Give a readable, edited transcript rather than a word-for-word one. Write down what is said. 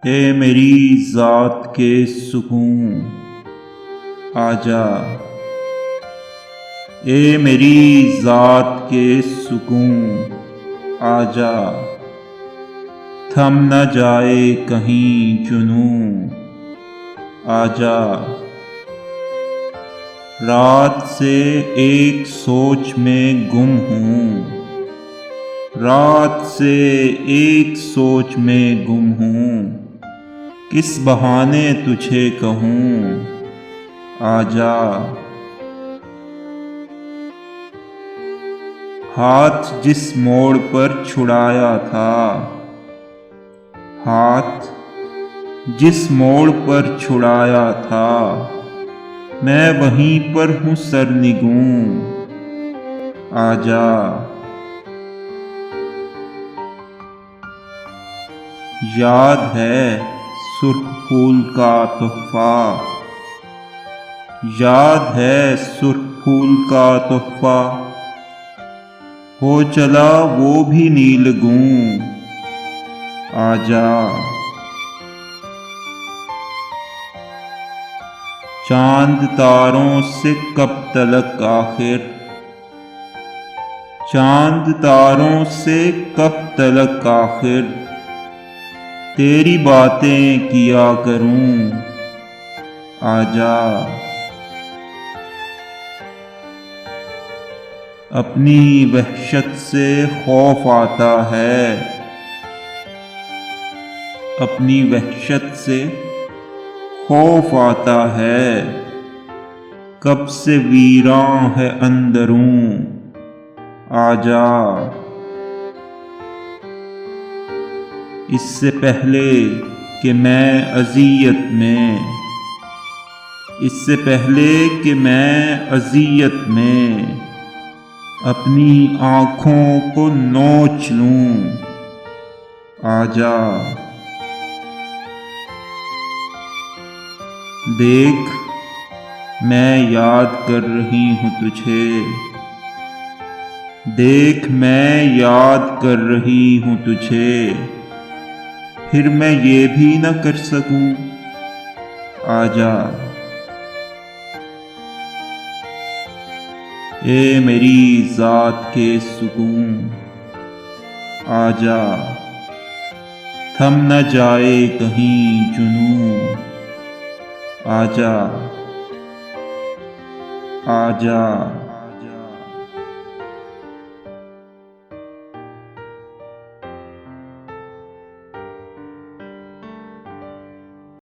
ए मेरी ज़ात के सुकून आजा, ए मेरी ज़ात के सुकून आजा, थम न जाए कहीं जुनून आजा। रात से एक सोच में गुम हूँ, रात से एक सोच में गुम हूँ, किस बहाने तुझे कहूँ आजा। हाथ जिस मोड़ पर छुड़ाया था, हाथ जिस मोड़ पर छुड़ाया था, मैं वहीं पर हूँ सरनिगूं आजा। याद है सुर्ख फूल का तोहफा, याद है सुर्ख फूल का तोहफा, हो चला वो भी नीलगूं आजा। चांद तारों से कब तलक आखिर, चांद तारों से कब तलक आखिर, तेरी बातें किया करूं आजा। अपनी वहशत से खौफ आता है, अपनी वहशत से खौफ आता है, कब से वीरां है अंदरूं आजा। इससे पहले कि मैं अज़ियत में, इससे पहले कि मैं अज़ियत में अपनी आँखों को नोच लूं आजा। देख मैं याद कर रही हूँ तुझे, देख मैं याद कर रही हूँ तुझे, फिर मैं ये भी न कर सकूं आजा। ए मेरी ज़ात के सुकून आजा, थम न जाए कहीं जुनून आजा आजा।